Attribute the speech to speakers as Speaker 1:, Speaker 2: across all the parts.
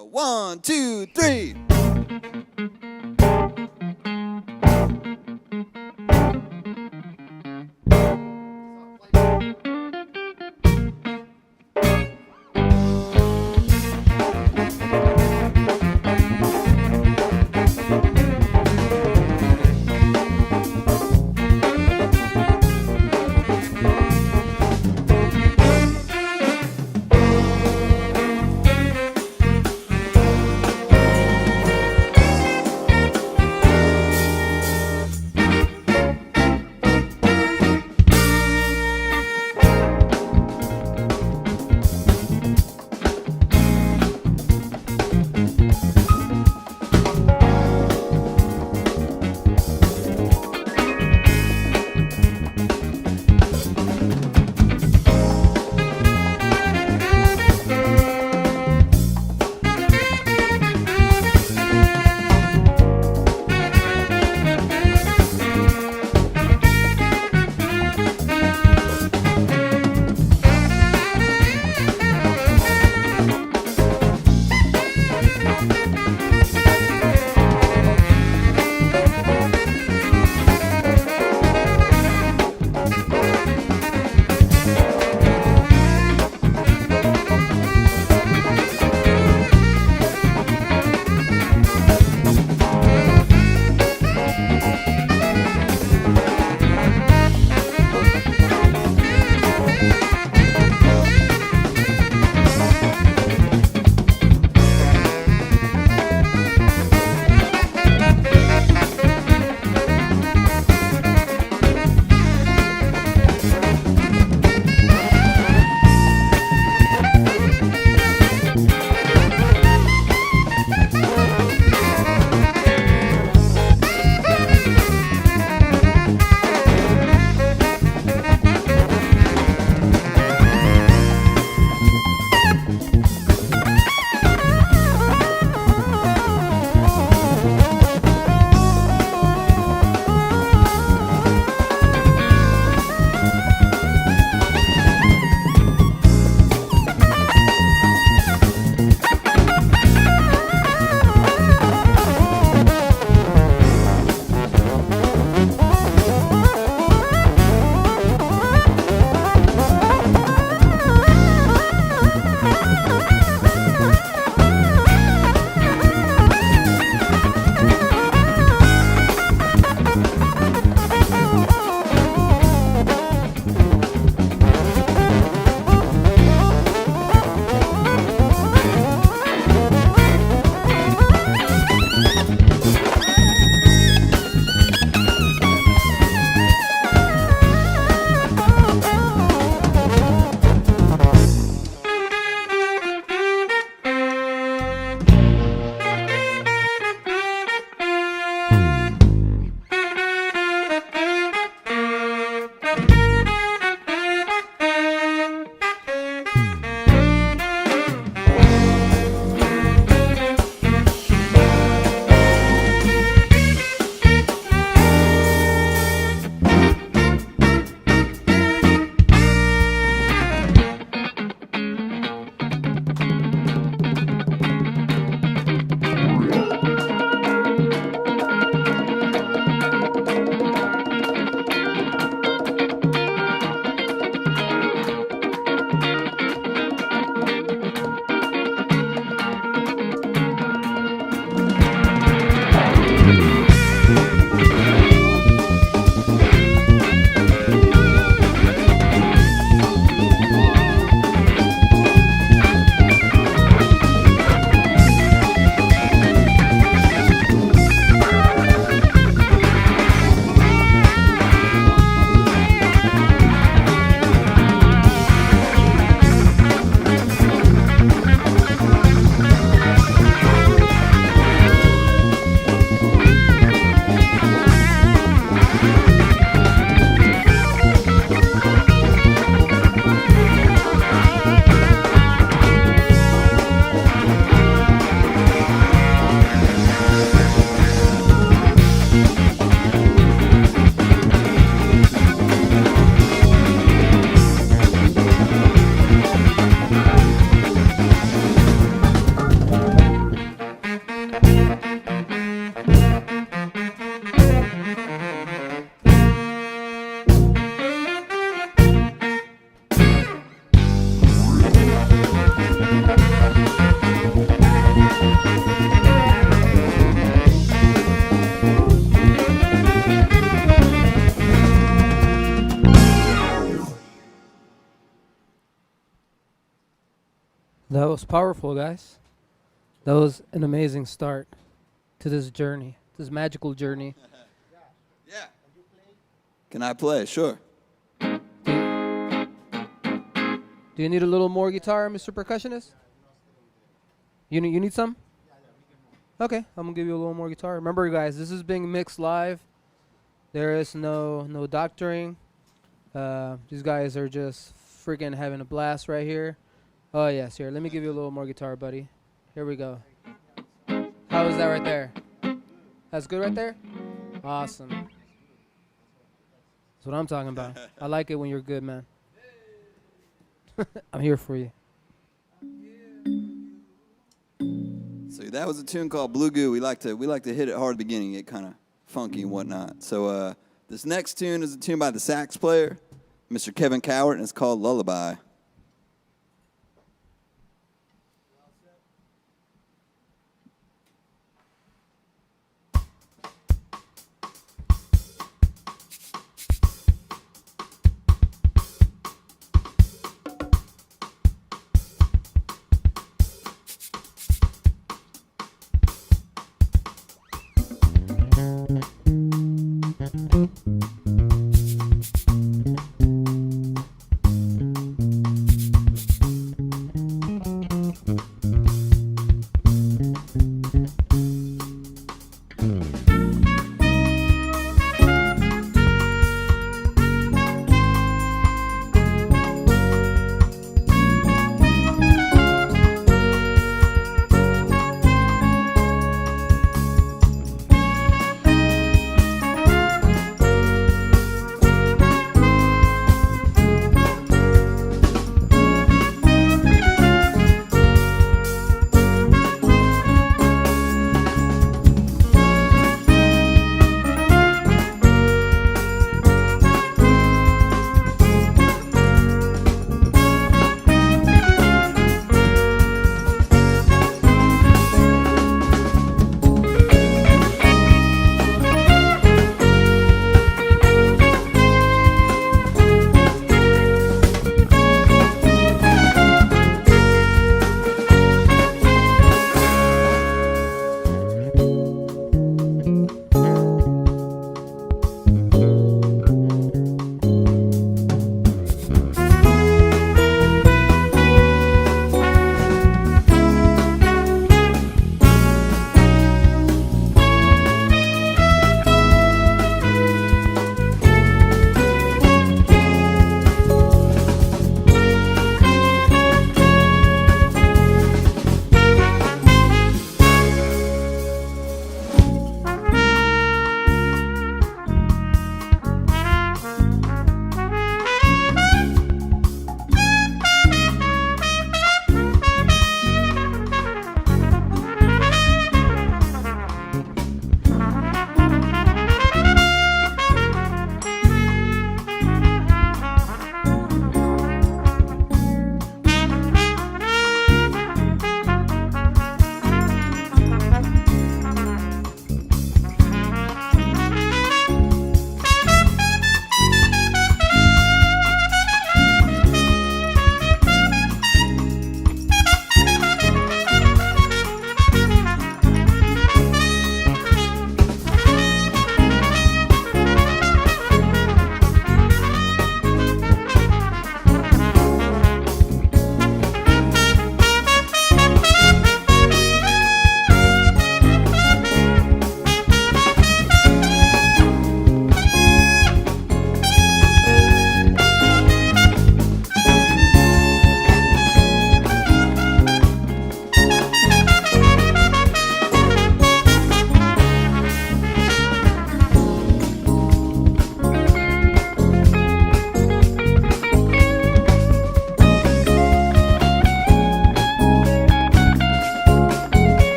Speaker 1: RRstudio. 1, 2, 3.
Speaker 2: That was powerful, guys. That was an amazing start to this journey, this magical journey.
Speaker 1: Yeah. Can I play? Sure.
Speaker 2: Do you need a little more guitar, Mr. Percussionist? You need some? Okay, I'm gonna give you a little more guitar. Remember, guys, this is being mixed live. There is no doctoring. These guys are just freaking having a blast right here. Oh yes, here. Let me give you a little more guitar, buddy. Here we go. How is that right there? That's good right there? Awesome. That's what I'm talking about. I like it when you're good, man. I'm here for you.
Speaker 1: So that was a tune called Blue Goo. We like to hit it hard at the beginning, get kind of funky and whatnot. So this next tune is a tune by the sax player, Mr. Kevin Cowart, and it's called Lullaby.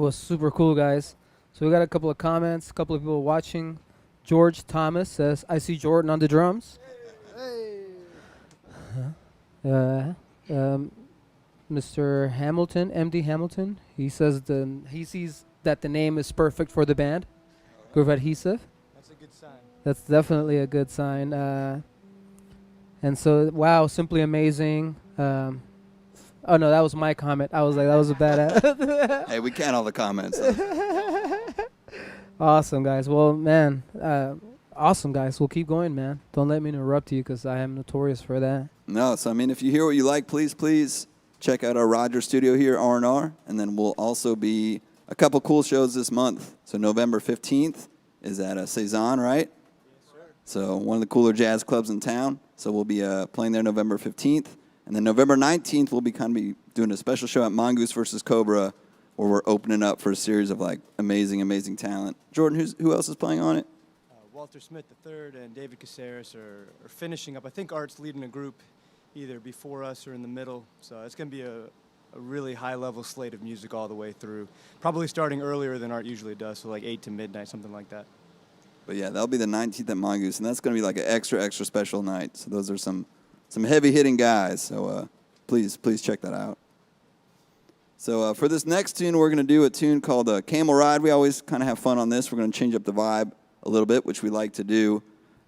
Speaker 2: was super cool, guys. So we got a couple of comments, a couple of people watching. George Thomas says, "I see Jordan on the drums." Mr. Hamilton, MD Hamilton, he says he sees that the name is perfect for the band, Groove Adhesive.
Speaker 3: That's a good sign.
Speaker 2: That's definitely a good sign. And so, wow, simply amazing. Oh no, that was my comment. I was like, that was a bad.
Speaker 1: Hey, we count all the comments.
Speaker 2: Awesome, guys. Well, man, awesome, guys. We'll keep going, man. Don't let me interrupt you because I am notorious for that.
Speaker 1: No, so I mean, if you hear what you like, please check out our RRstudio here, R&R, and then we'll also be a couple cool shows this month. So November 15th is at Cezanne, right?
Speaker 3: Yes, sir.
Speaker 1: So one of the cooler jazz clubs in town. So we'll be playing there November 15th. And then November 19th, we'll be doing a special show at Mongoose versus Cobra, where we're opening up for a series of like amazing talent. Jordan, who else is playing on it?
Speaker 3: Walter Smith III and David Caceres are finishing up. I think Art's leading a group either before us or in the middle. So it's going to be a really high-level slate of music all the way through. Probably starting earlier than Art usually does, so like 8 to midnight, something like that.
Speaker 1: But yeah, that'll be the 19th at Mongoose, and that's going to be like an extra special night. So those are some heavy-hitting guys. So please check that out. So for this next tune, we're going to do a tune called Camel Ride. We always kind of have fun on this. We're going to change up the vibe a little bit, which we like to do.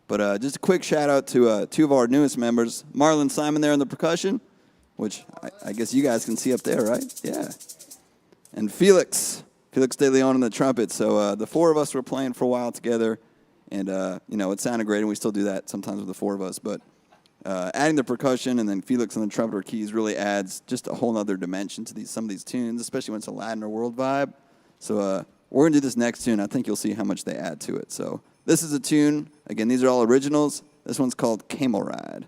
Speaker 1: But just a quick shout-out to two of our newest members, Marlon Simon there on the percussion, which I guess you guys can see up there, right? Yeah. And Felix De Leon on the trumpet. So the four of us were playing for a while together, and it sounded great, and we still do that sometimes with the four of us. But adding the percussion and then Felix on the trumpet or keys really adds just a whole other dimension to some of these tunes, especially when it's a Latin or world vibe. So we're going to do this next tune. I think you'll see how much they add to it. So this is a tune. Again, these are all originals. This one's called Camel Ride.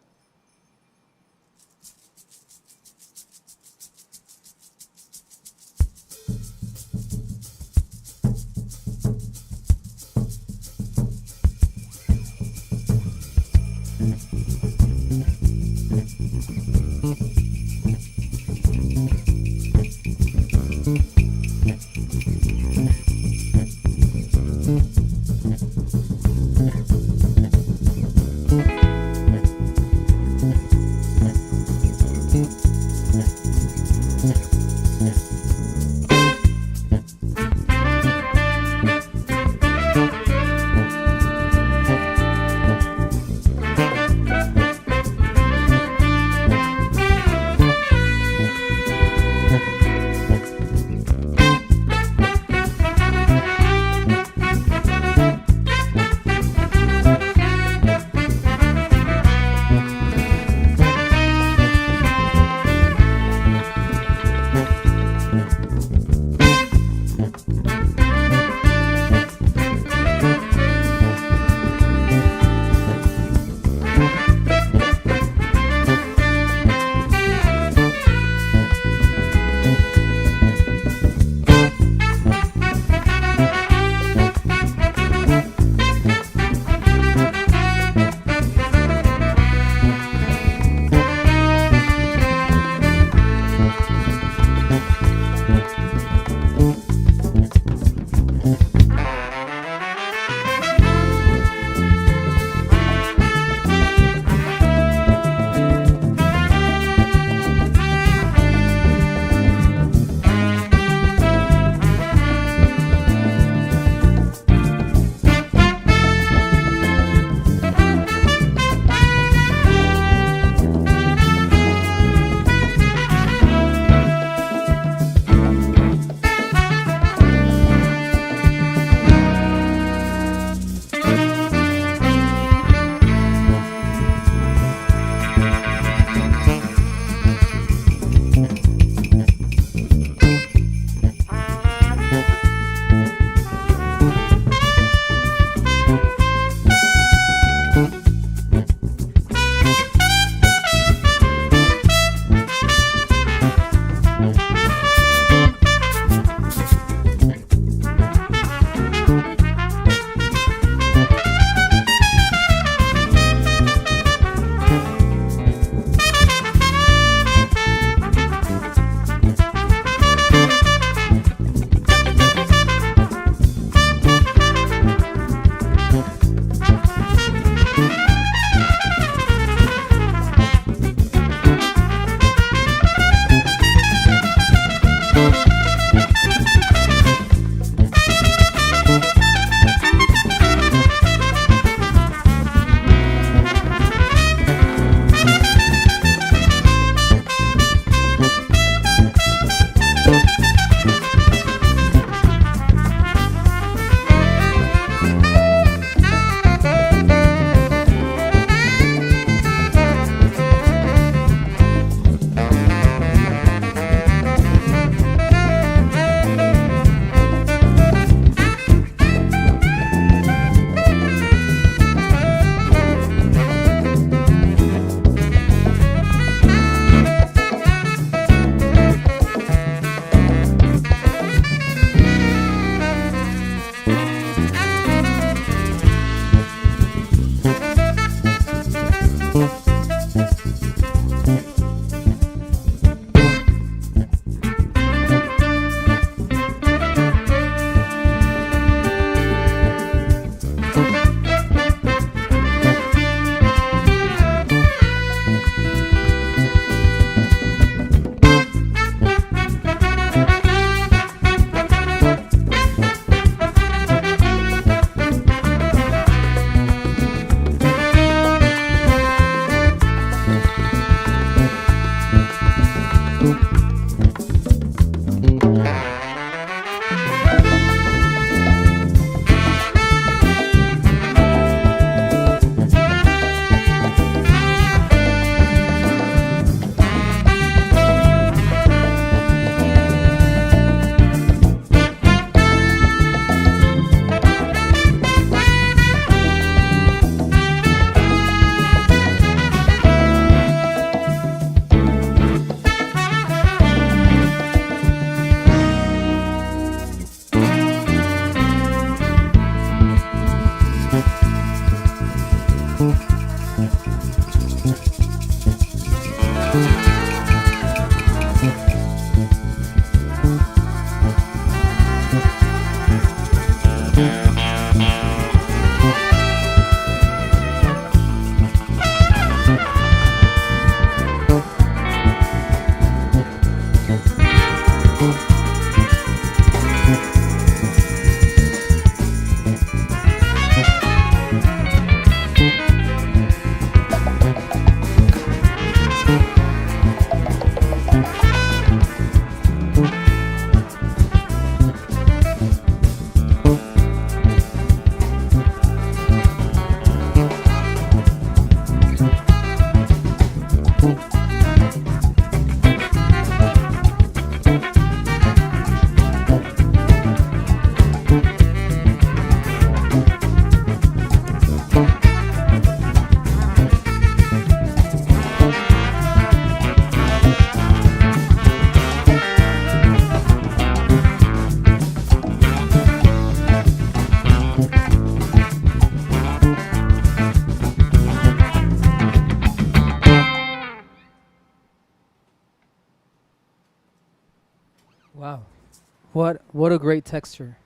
Speaker 2: What a great texture.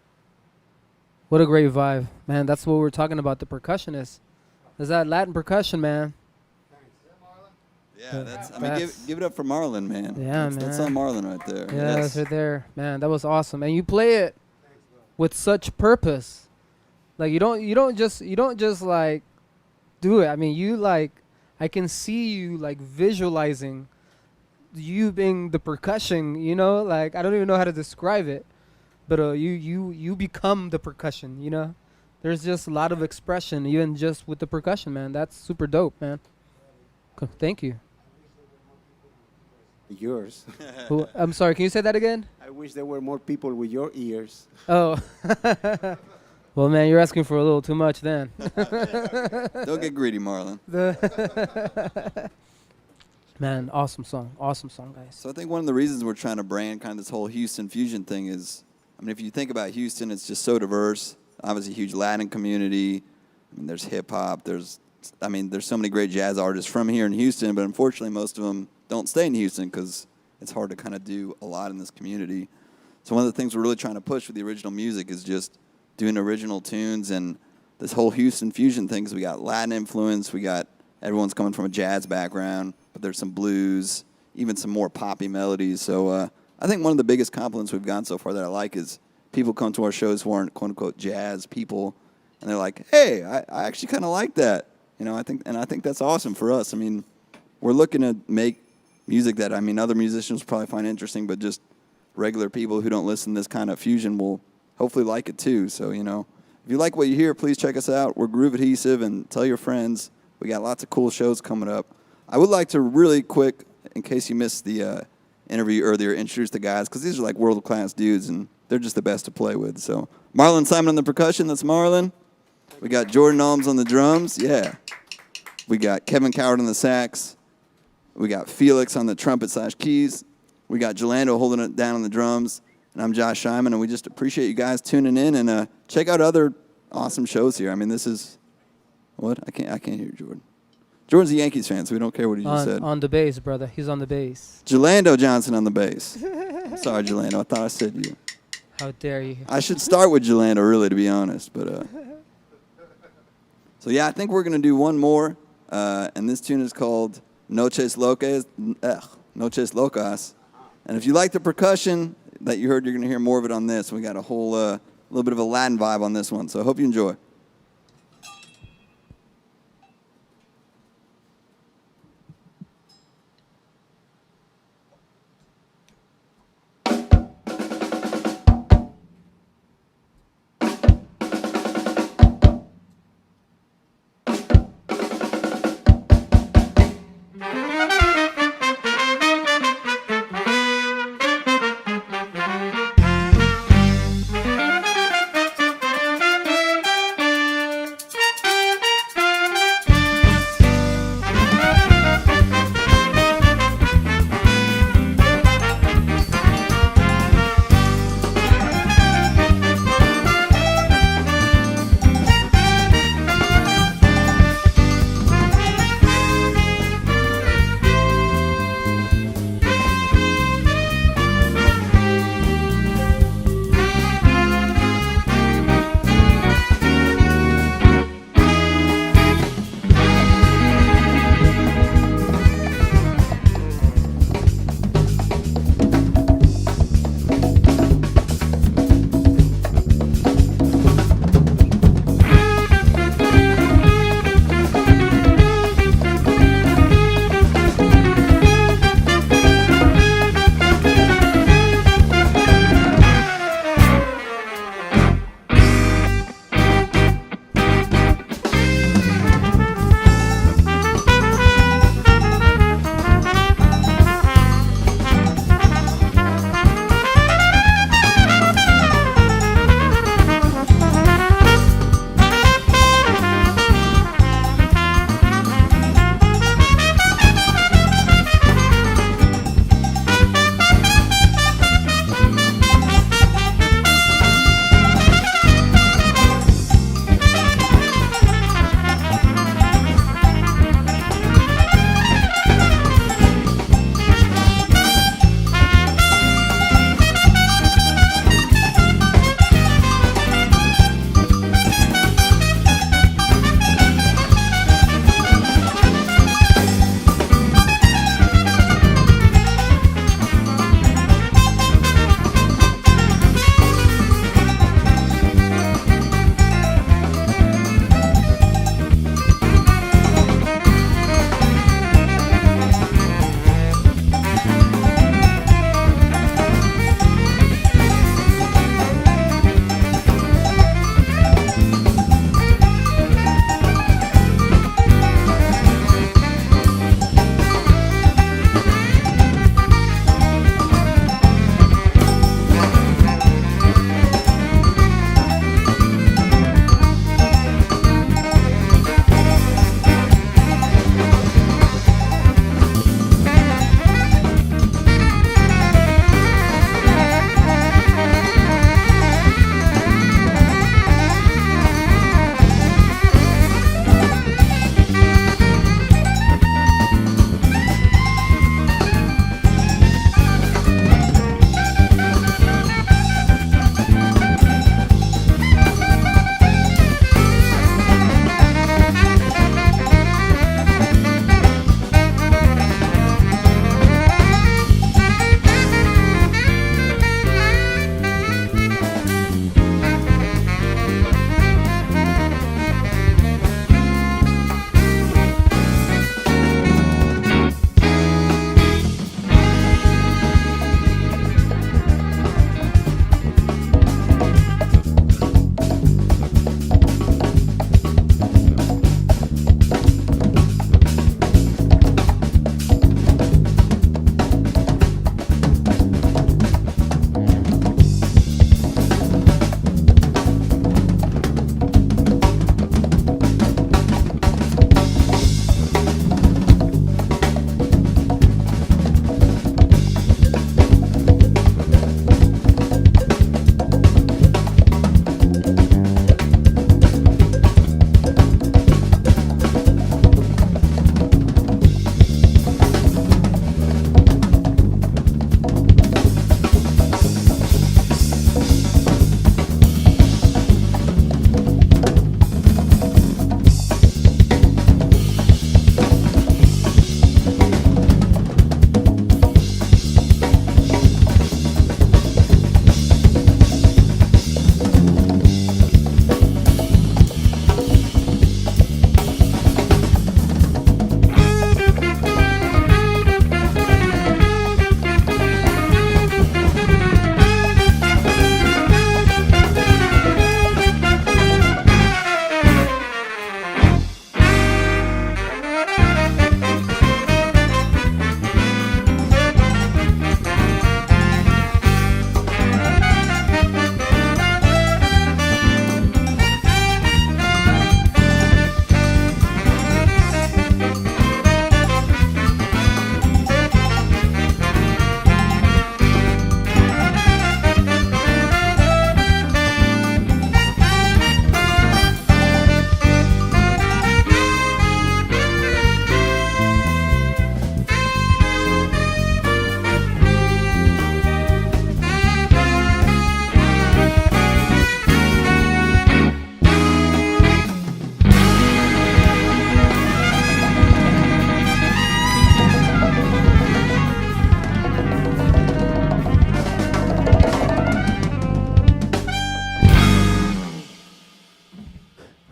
Speaker 2: What a great vibe, man. That's what we're talking about. The percussionist. Is that Latin percussion, man?
Speaker 1: Yeah, give it up for Marlon, man.
Speaker 2: Yeah,
Speaker 1: That's
Speaker 2: man.
Speaker 1: on Marlon right there.
Speaker 2: Yeah,
Speaker 1: Yes.
Speaker 2: that's right there, man. That was awesome, and you play it with such purpose. Like you don't just like do it. I mean, you like I can see you like visualizing you being the percussion. You know, like I don't even know how to describe it, but you become the percussion. You know, there's just a lot of expression even just with the percussion, man. That's super dope, man. Thank you.
Speaker 4: Yours.
Speaker 2: I'm sorry. Can you say that again?
Speaker 4: I wish there were more people with your ears.
Speaker 2: Oh. Well, man, you're asking for a little too much then.
Speaker 1: Don't get greedy, Marlon.
Speaker 2: Man, awesome song, guys.
Speaker 1: So I think one of the reasons we're trying to brand kind of this whole Houston fusion thing is, I mean, if you think about Houston, it's just so diverse. Obviously, a huge Latin community. I mean, there's hip hop. There's so many great jazz artists from here in Houston, but unfortunately, most of them don't stay in Houston because it's hard to kind of do a lot in this community. So one of the things we're really trying to push with the original music is just doing original tunes and this whole Houston fusion thing. We got Latin influence. We got everyone's coming from a jazz background, but there's some blues, even some more poppy melodies. So I think one of the biggest compliments we've gotten so far that I like is people come to our shows who aren't quote-unquote jazz people, and they're like, hey, I actually kind of like that. You know, I think that's awesome for us. I mean, we're looking to make music that, I mean, other musicians probably find interesting, but just regular people who don't listen to this kind of fusion will hopefully like it too. So, you know, if you like what you hear, please check us out. We're Groove Adhesive, and tell your friends. We got lots of cool shows coming up. I would like to really quick, in case you missed the interview earlier, introduce the guys, because these are like world-class dudes, and they're just the best to play with. So, Marlon Simon on the percussion. That's Marlon. We got Jordan Alms on the drums. Yeah. We got Kevin Coward on the sax. We got Felix on the trumpet/keys. We got Jelando holding it down on the drums. And I'm Josh Shyman, and we just appreciate you guys tuning in, and check out other awesome shows here. I mean, this is what? I can't hear Jordan. Jordan's a Yankees fan, so we don't care what he just said.
Speaker 2: On the bass, brother. He's on the bass.
Speaker 1: Jelando Johnson on the bass. I'm sorry, Jelando. I thought I said you.
Speaker 2: How dare you?
Speaker 1: I should start with Jelando, really, to be honest. But so yeah, I think we're gonna do one more, and this tune is called Noches Locas. Noches Locas. And if you like the percussion that you heard, you're gonna hear more of it on this. We got a whole little bit of a Latin vibe on this one. So I hope you enjoy.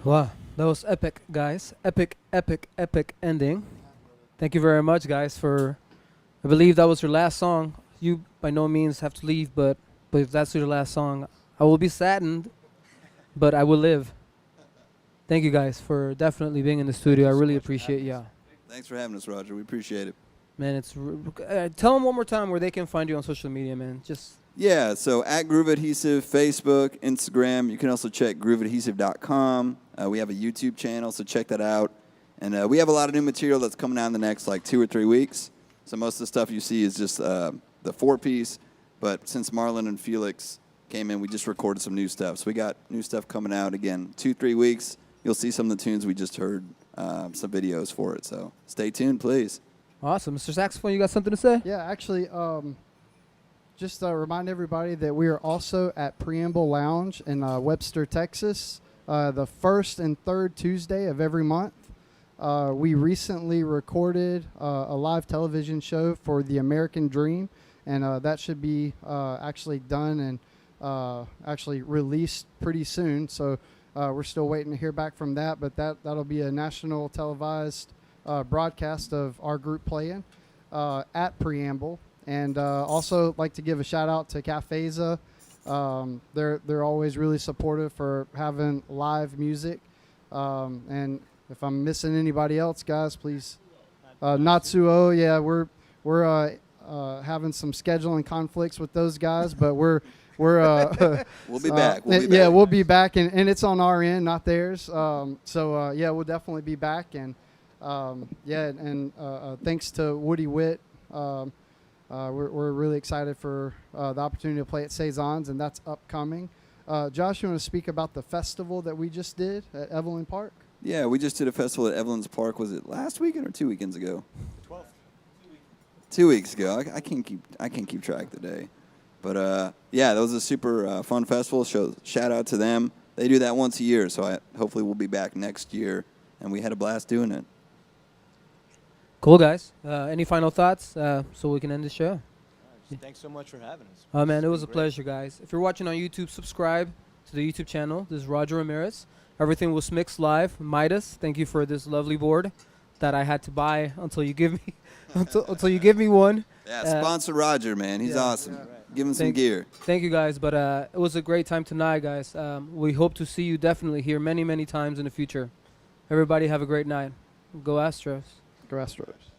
Speaker 2: Wow, that was epic, guys. Epic, epic, epic ending. Thank you very much, guys, for. I believe that was your last song. You by no means have to leave, but if that's your last song, I will be saddened, but I will live. Thank you guys for definitely being in the studio. I really appreciate y'all.
Speaker 1: Thanks for having us, Roger. We appreciate it.
Speaker 2: Man, tell them one more time where they can find you on social media, man. Just
Speaker 1: Yeah, so at Groove Adhesive, Facebook, Instagram. You can also check grooveadhesive.com. We have a YouTube channel, so check that out. And we have a lot of new material that's coming out in the next 2 or 3 weeks. So most of the stuff you see is just the 4-piece. But since Marlon and Felix came in, we just recorded some new stuff. So we got new stuff coming out again. 2-3 weeks, you'll see some of the tunes we just heard, some videos for it. So stay tuned, please.
Speaker 2: awesome. Mr. Saxophone, you got something to say?
Speaker 5: Yeah, actually, just remind everybody that we are also at Preamble Lounge in Webster, Texas, the first and third Tuesday of every month. We recently recorded a live television show for The American Dream, and that should be actually done and actually released pretty soon. So we're still waiting to hear back from that, but that'll be a national televised broadcast of our group playing at Preamble. And also like to give a shout out to Cafeza. They're always really supportive for having live music. And if I'm missing anybody else, guys, please. Natsuo, yeah, we're having some scheduling conflicts with those guys, but we're
Speaker 1: We'll be back.
Speaker 5: Yeah, we'll be back, and it's on our end, not theirs. Yeah, we'll definitely be back, and thanks to Woody Witt. We're really excited for the opportunity to play at Saison's, and that's upcoming. Josh, you want to speak about the festival that we just did at Evelyn Park?
Speaker 1: Yeah, we just did a festival at Evelyn's Park. Was it last weekend or 2 weekends ago?
Speaker 3: 12th.
Speaker 1: 2 weeks ago. I can't keep track of the day. But yeah, that was a super fun festival. Shout out to them. They do that once a year, so hopefully we'll be back next year. And we had a blast doing it.
Speaker 2: Cool, guys. Any final thoughts so we can end the show?
Speaker 3: Thanks so much for having us.
Speaker 2: Oh, man, it was a
Speaker 3: Great.
Speaker 2: pleasure, guys. If you're watching on YouTube, subscribe to the YouTube channel. This is Roger Ramirez. Everything was mixed live. Midas, thank you for this lovely board that I had to buy until you give me until you give me one.
Speaker 1: Yeah, sponsor Roger, man. He's awesome.
Speaker 3: Right.
Speaker 1: Give him some gear.
Speaker 2: Thank you, guys. But it was a great time tonight, guys. We hope to see you definitely here many, many times in the future. Everybody have a great night. Go Astros.
Speaker 5: Go Astros.